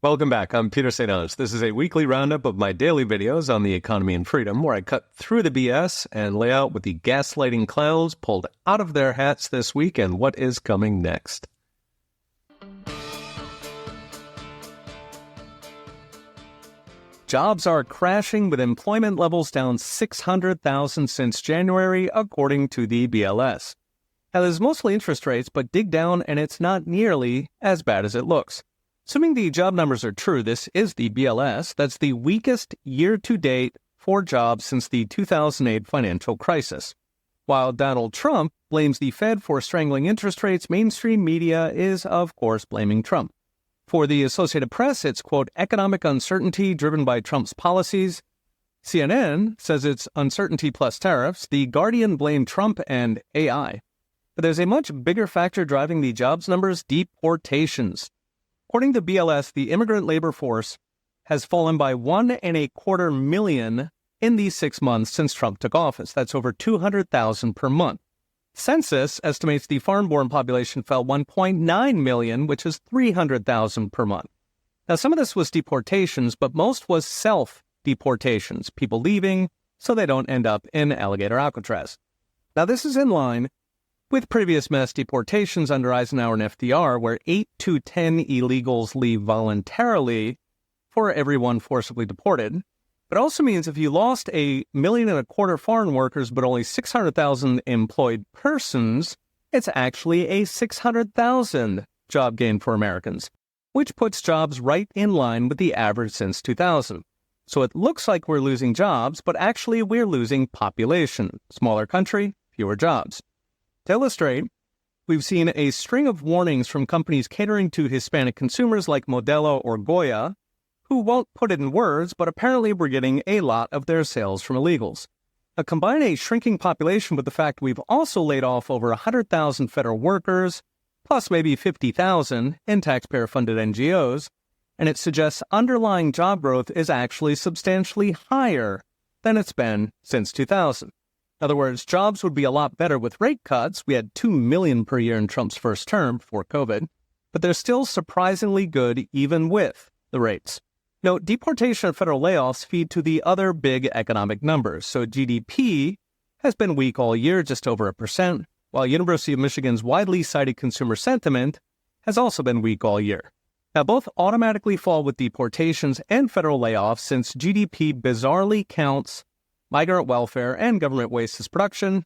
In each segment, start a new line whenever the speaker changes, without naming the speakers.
Welcome back. I'm Peter St. Onge. This is a weekly roundup of my daily videos on the economy and freedom, where I cut through the BS and lay out what the gaslighting clowns pulled out of their hats this week and what is coming next. Jobs are crashing, with employment levels down 600,000 since January, according to the BLS. Now, there's mostly interest rates, but dig down and it's not nearly as bad as it looks. Assuming the job numbers are true, this is the BLS. That's the weakest year-to-date for jobs since the 2008 financial crisis. While Donald Trump blames the Fed for strangling interest rates, mainstream media is, of course, blaming Trump. For the Associated Press, it's, quote, economic uncertainty driven by Trump's policies. CNN says it's uncertainty plus tariffs. The Guardian blamed Trump and AI. But there's a much bigger factor driving the jobs numbers: deportations. According to BLS, the immigrant labor force has fallen by 1.25 million in the 6 months since Trump took office. That's over 200,000 per month. Census estimates the foreign-born population fell 1.9 million, which is 300,000 per month. Now, some of this was deportations, but most was self-deportations, people leaving so they don't end up in Alligator Alcatraz. Now, this is in line with previous mass deportations under Eisenhower and FDR, where 8 to 10 illegals leave voluntarily for every one forcibly deported. It also means if you lost 1.25 million foreign workers but only 600,000 employed persons, it's actually a 600,000 job gain for Americans, which puts jobs right in line with the average since 2000. So it looks like we're losing jobs, but actually we're losing population. Smaller country, fewer jobs. To illustrate, we've seen a string of warnings from companies catering to Hispanic consumers like Modelo or Goya, who won't put it in words, but apparently we're getting a lot of their sales from illegals. Now, combine a shrinking population with the fact we've also laid off over 100,000 federal workers, plus maybe 50,000 in taxpayer-funded NGOs, and it suggests underlying job growth is actually substantially higher than it's been since 2000. In other words, jobs would be a lot better with rate cuts. We had 2 million per year in Trump's first term before COVID, but they're still surprisingly good even with the rates. Note, deportation and federal layoffs feed to the other big economic numbers. So GDP has been weak all year, just over 1%, while University of Michigan's widely cited consumer sentiment has also been weak all year. Now, both automatically fall with deportations and federal layoffs, since GDP bizarrely counts migrant welfare and government waste as production,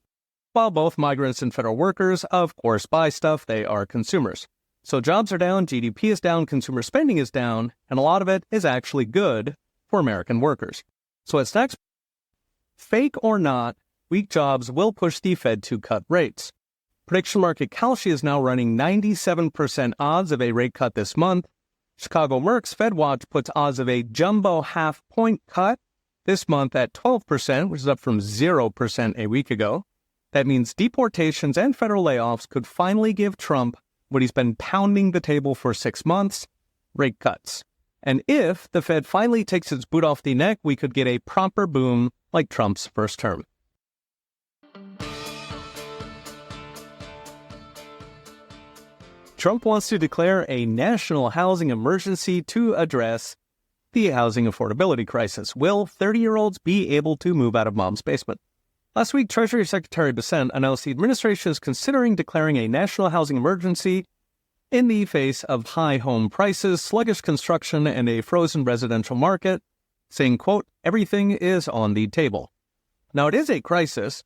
while both migrants and federal workers, of course, buy stuff. They are consumers. So jobs are down, GDP is down, consumer spending is down, and a lot of it is actually good for American workers. So what's next? Fake or not, weak jobs will push the Fed to cut rates. Prediction market Kalshi is now running 97% odds of a rate cut this month. Chicago Merck's FedWatch puts odds of a jumbo half-point cut this month at 12%, which is up from 0% a week ago. That means deportations and federal layoffs could finally give Trump what he's been pounding the table for 6 months: rate cuts. And if the Fed finally takes its boot off the neck, we could get a proper boom like Trump's first term. Trump wants to declare a national housing emergency to address the housing affordability crisis. Will 30-year-olds be able to move out of mom's basement? Last week, Treasury Secretary Bissent announced the administration is considering declaring a national housing emergency in the face of high home prices, sluggish construction, and a frozen residential market, saying, quote, everything is on the table. Now, it is a crisis.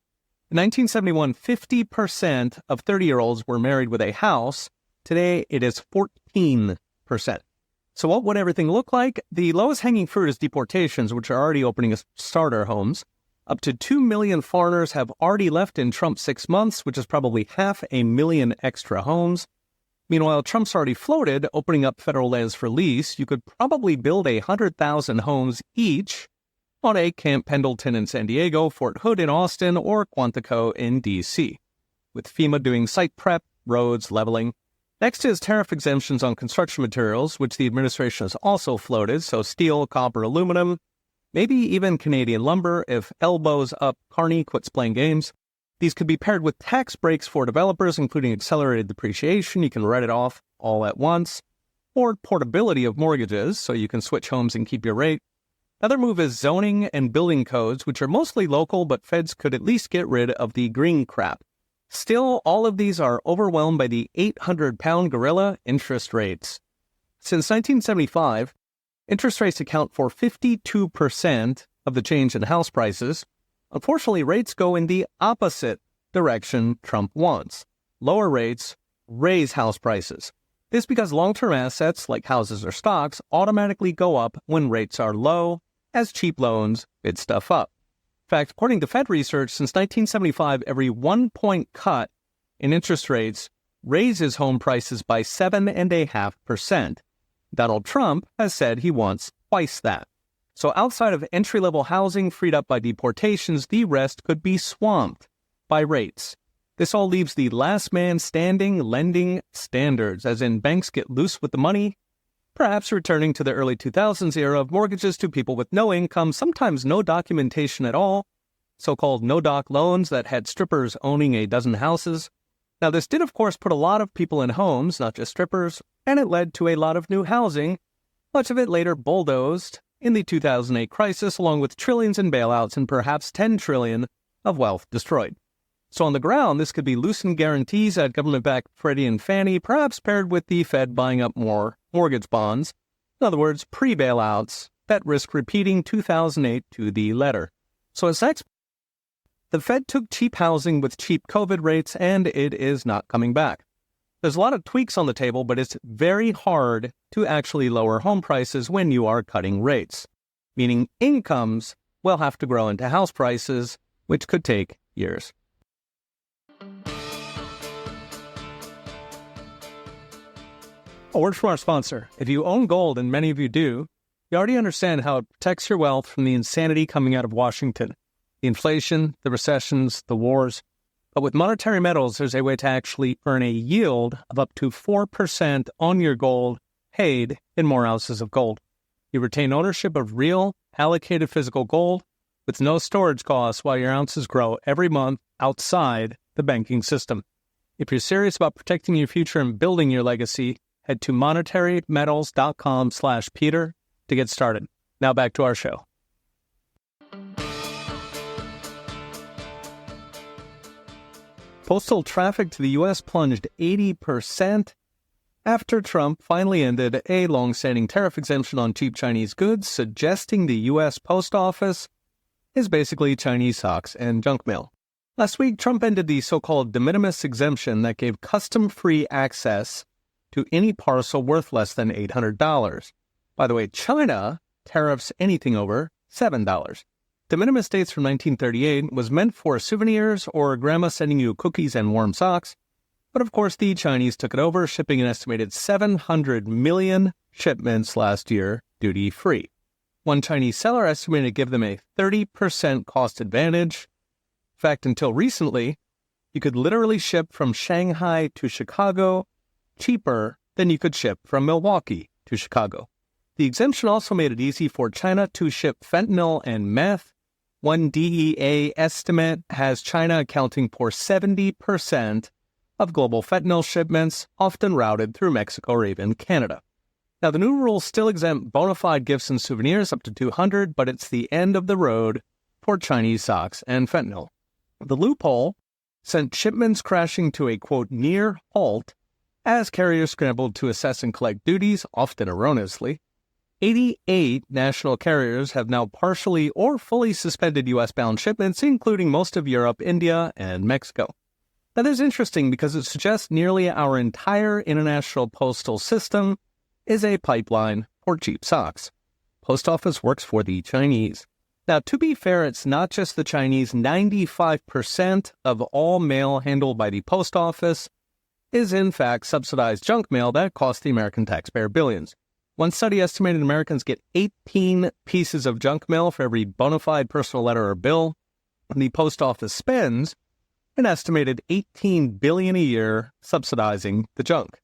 In 1971, 50% of 30-year-olds were married with a house. Today, it is 14%. So what would everything look like? The lowest hanging fruit is deportations, which are already opening starter homes. Up to 2 million foreigners have already left in Trump's 6 months, which is probably 500,000 extra homes. Meanwhile, Trump's already floated, opening up federal lands for lease. You could probably build 100,000 homes each on a Camp Pendleton in San Diego, Fort Hood in Austin, or Quantico in D.C., with FEMA doing site prep, roads, leveling. Next is tariff exemptions on construction materials, which the administration has also floated, so steel, copper, aluminum, maybe even Canadian lumber if elbows up Carney quits playing games. These could be paired with tax breaks for developers, including accelerated depreciation. You can write it off all at once. or portability of mortgages, so you can switch homes and keep your rate. Another move is zoning and building codes, which are mostly local, but feds could at least get rid of the green crap. Still, all of these are overwhelmed by the 800-pound gorilla, interest rates. Since 1975, interest rates account for 52% of the change in house prices. Unfortunately, rates go in the opposite direction Trump wants. Lower rates raise house prices. This is because long-term assets, like houses or stocks, automatically go up when rates are low, as cheap loans bid stuff up. In fact, according to Fed research, since 1975, every 1-point cut in interest rates raises home prices by 7.5%. Donald Trump has said he wants twice that. So outside of entry-level housing freed up by deportations, the rest could be swamped by rates. This all leaves the last man standing lending standards, as in banks get loose with the money, perhaps returning to the early 2000s era of mortgages to people with no income, sometimes no documentation at all, so-called no-doc loans that had strippers owning a dozen houses. Now, this did, of course, put a lot of people in homes, not just strippers, and it led to a lot of new housing, much of it later bulldozed in the 2008 crisis, along with trillions in bailouts and perhaps $10 trillion of wealth destroyed. So on the ground, this could be loosened guarantees at government-backed Freddie and Fannie, perhaps paired with the Fed buying up more mortgage bonds. In other words, pre-bailouts that risk repeating 2008 to the letter. So as next, the Fed took cheap housing with cheap COVID rates, and it is not coming back. There's a lot of tweaks on the table, but it's very hard to actually lower home prices when you are cutting rates, meaning incomes will have to grow into house prices, which could take years. A word from our sponsor. If you own gold, and many of you do, you already understand how it protects your wealth from the insanity coming out of Washington. The inflation, the recessions, the wars. But with monetary metals, there's a way to actually earn a yield of up to 4% on your gold paid in more ounces of gold. You retain ownership of real, allocated physical gold with no storage costs while your ounces grow every month outside the banking system. If you're serious about protecting your future and building your legacy, head to monetarymetals.com/Peter to get started. Now back to our show. Postal traffic to the U.S. plunged 80% after Trump finally ended a long-standing tariff exemption on cheap Chinese goods, suggesting the U.S. Post Office is basically Chinese socks and junk mail. Last week, Trump ended the so-called de minimis exemption that gave custom-free access to any parcel worth less than $800. By the way, China tariffs anything over $7. De minimis dates from 1938, was meant for souvenirs or grandma sending you cookies and warm socks. But of course, the Chinese took it over, shipping an estimated 700 million shipments last year, duty-free. One Chinese seller estimated to give them a 30% cost advantage. In fact, until recently, you could literally ship from Shanghai to Chicago cheaper than you could ship from Milwaukee to Chicago. The exemption also made it easy for China to ship fentanyl and meth. One DEA estimate has China accounting for 70% of global fentanyl shipments, often routed through Mexico or even Canada. Now, the new rules still exempt bona fide gifts and souvenirs up to $200, but it's the end of the road for Chinese socks and fentanyl. The loophole sent shipments crashing to a, quote, near halt as carriers scrambled to assess and collect duties, often erroneously. 88 national carriers have now partially or fully suspended U.S.-bound shipments, including most of Europe, India, and Mexico. That is interesting because it suggests nearly our entire international postal system is a pipeline for cheap socks. Post office works for the Chinese. Now, to be fair, it's not just the Chinese. 95% of all mail handled by the post office is in fact subsidized junk mail that costs the American taxpayer billions. One study estimated Americans get 18 pieces of junk mail for every bona fide personal letter or bill, and the post office spends an estimated $18 billion a year subsidizing the junk.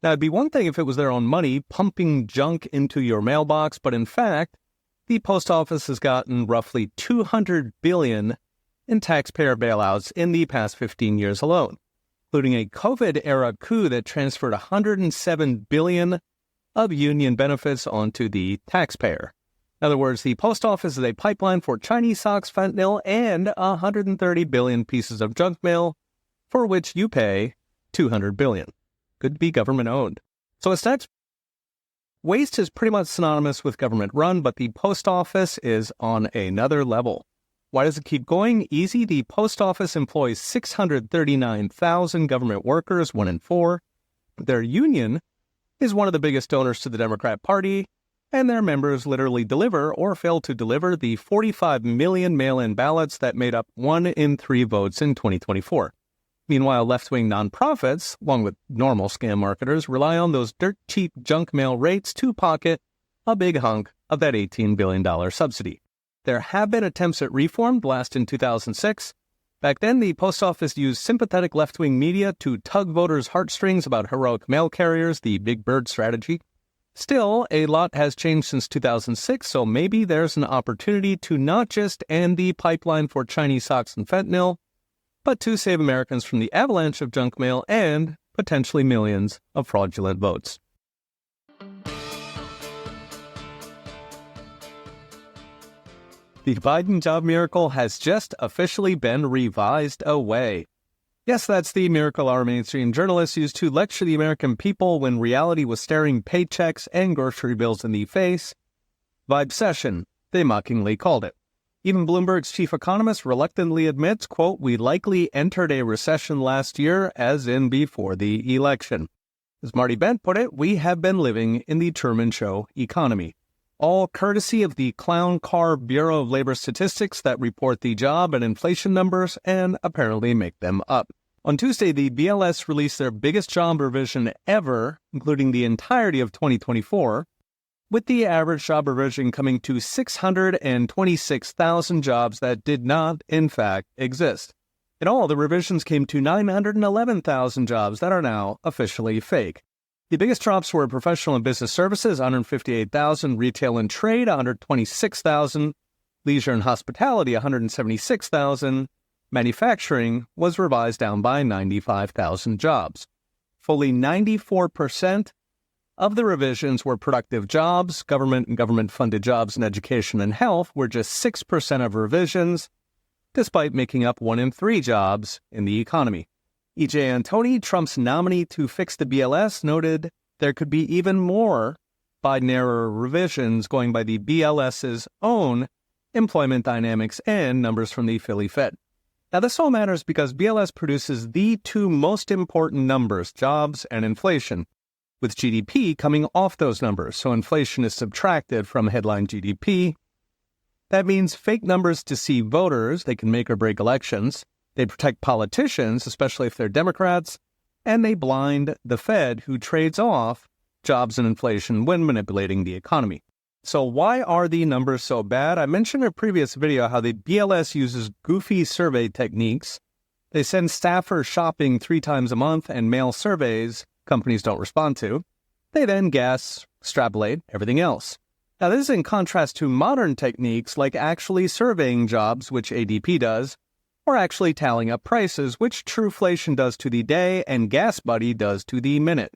Now, it'd be one thing if it was their own money pumping junk into your mailbox, but in fact, the post office has gotten roughly $200 billion in taxpayer bailouts in the past 15 years alone, including a COVID-era coup that transferred $107 billion of union benefits onto the taxpayer. In other words, the post office is a pipeline for Chinese socks, fentanyl, and 130 billion pieces of junk mail, for which you pay 200 billion. Could be government owned. So as next, waste is pretty much synonymous with government run, but the post office is on another level. Why does it keep going? Easy. The post office employs 639,000 government workers, 1 in 4. Their union is one of the biggest donors to the Democrat Party, and their members literally deliver or fail to deliver the 45 million mail-in ballots that made up 1 in 3 votes in 2024. Meanwhile, left-wing nonprofits, along with normal scam marketers, rely on those dirt-cheap junk mail rates to pocket a big hunk of that $18 billion subsidy. There have been attempts at reform, the last in 2006. Back then, the post office used sympathetic left-wing media to tug voters' heartstrings about heroic mail carriers, the big bird strategy. Still, a lot has changed since 2006, so maybe there's an opportunity to not just end the pipeline for Chinese socks and fentanyl, but to save Americans from the avalanche of junk mail and potentially millions of fraudulent votes. The Biden job miracle has just officially been revised away. Yes, that's the miracle our mainstream journalists used to lecture the American people when reality was staring paychecks and grocery bills in the face. Vibesession, they mockingly called it. Even Bloomberg's chief economist reluctantly admits, quote, "We likely entered a recession last year, as in before the election." As Marty Bent put it, we have been living in the Truman Show economy. All courtesy of the clown car Bureau of Labor Statistics that report the job and inflation numbers and apparently make them up. On Tuesday, the BLS released their biggest job revision ever, including the entirety of 2024, with the average job revision coming to 626,000 jobs that did not, in fact, exist. In all, the revisions came to 911,000 jobs that are now officially fake. The biggest drops were professional and business services, 158,000, retail and trade, 126,000, leisure and hospitality, 176,000. Manufacturing was revised down by 95,000 jobs. Fully 94% of the revisions were productive jobs. Government and government-funded jobs in education and health were just 6% of revisions, despite making up 1 in 3 jobs in the economy. E.J. Antoni, Trump's nominee to fix the BLS, noted there could be even more Biden-era revisions going by the BLS's own employment dynamics and numbers from the Philly Fed. Now, this all matters because BLS produces the 2 most important numbers, jobs and inflation, with GDP coming off those numbers, so inflation is subtracted from headline GDP. That means fake numbers deceive voters. They can make or break elections. They protect politicians, especially if they're Democrats, and they blind the Fed, who trades off jobs and inflation when manipulating the economy. So why are the numbers so bad? I mentioned in a previous video how the BLS uses goofy survey techniques. They send staffers shopping 3 times a month and mail surveys companies don't respond to. They then guess, extrapolate everything else. Now, this is in contrast to modern techniques like actually surveying jobs, which ADP does, or actually tallying up prices, which Truflation does to the day and GasBuddy does to the minute.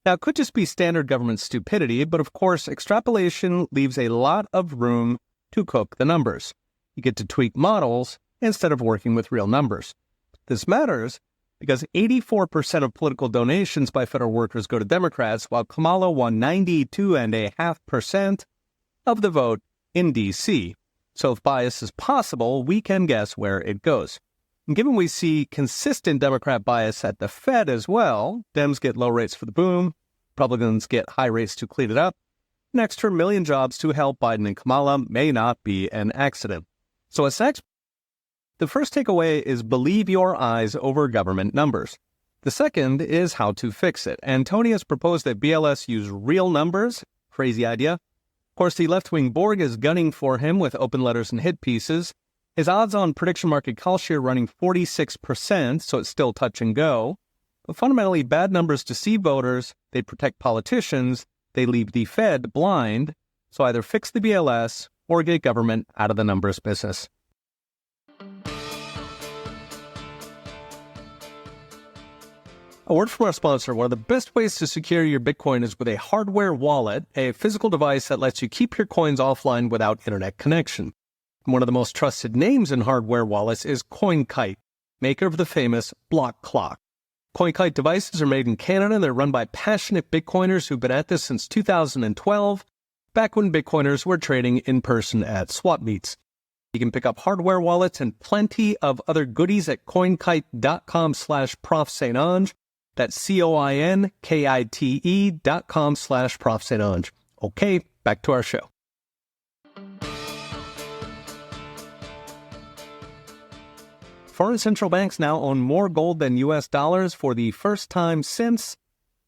Now, it could just be standard government stupidity, but of course, extrapolation leaves a lot of room to cook the numbers. You get to tweak models instead of working with real numbers. This matters because 84% of political donations by federal workers go to Democrats, while Kamala won 92.5% of the vote in D.C., so if bias is possible, we can guess where it goes. And given we see consistent Democrat bias at the Fed as well, Dems get low rates for the boom, Republicans get high rates to clean it up, an extra million jobs to help Biden and Kamala may not be an accident. So as next, the first takeaway is believe your eyes over government numbers. The second is how to fix it. Antoni has proposed that BLS use real numbers. Crazy idea. Of course, the left-wing Borg is gunning for him with open letters and hit pieces. His odds on prediction market call share running 46%, so it's still touch and go. But fundamentally, bad numbers deceive voters, they protect politicians, they leave the Fed blind, so either fix the BLS or get government out of the numbers business. A word from our sponsor. One of the best ways to secure your Bitcoin is with a hardware wallet, a physical device that lets you keep your coins offline without internet connection. One of the most trusted names in hardware wallets is CoinKite, maker of the famous block clock. CoinKite devices are made in Canada and they're run by passionate Bitcoiners who've been at this since 2012, back when Bitcoiners were trading in person at swap meets. You can pick up hardware wallets and plenty of other goodies at coinkite.com/ProfSaintAnge. That's CoinKite.com/ProfSaintAnge. Okay, back to our show. Foreign central banks now own more gold than U.S. dollars for the first time since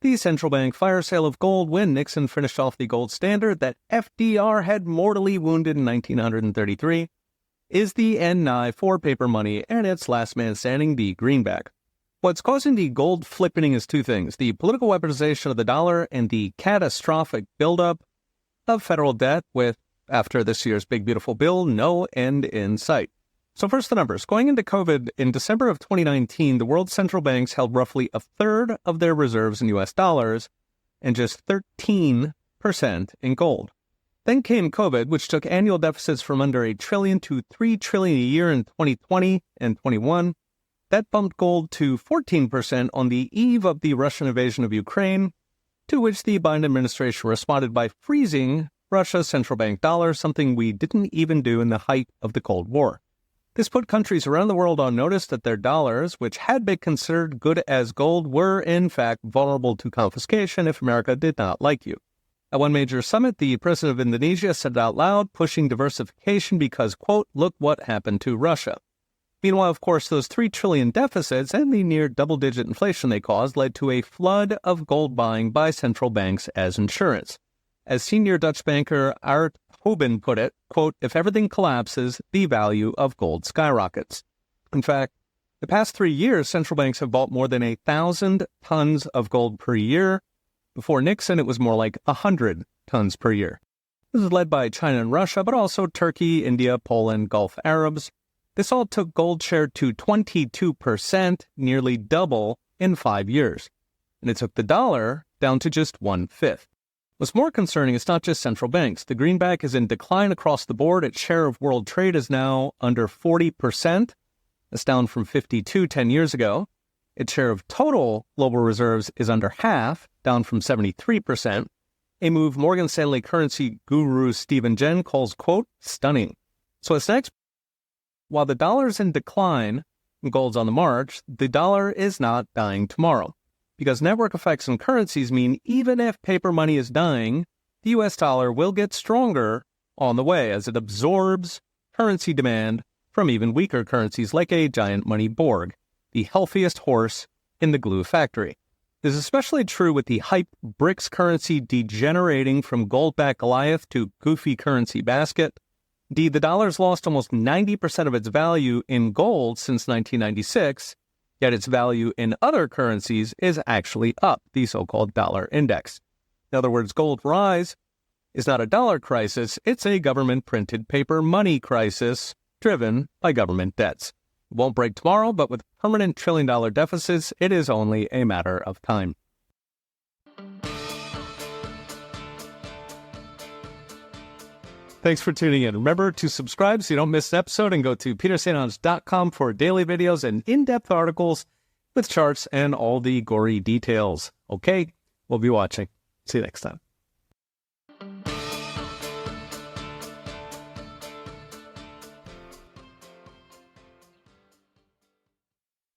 the central bank fire sale of gold when Nixon finished off the gold standard that FDR had mortally wounded in 1933 is the end nigh for paper money and its last man standing, the greenback. What's causing the gold flippening is two things: the political weaponization of the dollar and the catastrophic buildup of federal debt with, after this year's big beautiful bill, no end in sight. So first, the numbers. Going into COVID, in December of 2019, the world's central banks held roughly a third of their reserves in U.S. dollars and just 13% in gold. Then came COVID, which took annual deficits from under $1 trillion to $3 trillion a year in 2020 and 21. That bumped gold to 14% on the eve of the Russian invasion of Ukraine, to which the Biden administration responded by freezing Russia's central bank dollar, something we didn't even do in the height of the Cold War. This put countries around the world on notice that their dollars, which had been considered good as gold, were in fact vulnerable to confiscation if America did not like you. At one major summit, the president of Indonesia said it out loud, pushing diversification because, quote, look what happened to Russia. Meanwhile, of course, those $3 trillion deficits and the near double-digit inflation they caused led to a flood of gold buying by central banks as insurance. As senior Dutch banker Art Hoben put it, quote, if everything collapses, the value of gold skyrockets. In fact, the past 3 years, central banks have bought more than 1,000 tons of gold per year. Before Nixon, it was more like 100 tons per year. This is led by China and Russia, but also Turkey, India, Poland, Gulf Arabs. This all took gold share to 22%, nearly double in 5 years. And it took the dollar down to just 1/5. What's more concerning is not just central banks. The greenback is in decline across the board. Its share of world trade is now under 40%. That's down from 52 10 years ago. Its share of total global reserves is under half, down from 73%. A move Morgan Stanley currency guru Stephen Jen calls, quote, stunning. So what's next? While the dollar's in decline and gold's on the march, the dollar is not dying tomorrow. Because network effects in currencies mean even if paper money is dying, the U.S. dollar will get stronger on the way as it absorbs currency demand from even weaker currencies like a giant money Borg, the healthiest horse in the glue factory. This is especially true with the hype BRICS currency degenerating from gold-backed Goliath to goofy currency basket. Indeed, the dollar's lost almost 90% of its value in gold since 1996, yet its value in other currencies is actually up, the so-called dollar index. In other words, gold rise is not a dollar crisis, it's a government-printed paper money crisis driven by government debts. It won't break tomorrow, but with permanent trillion-dollar deficits, it is only a matter of time. Thanks for tuning in. Remember to subscribe so you don't miss an episode and go to petersaintange.com for daily videos and in-depth articles with charts and all the gory details. Okay, we'll be watching. See you next time.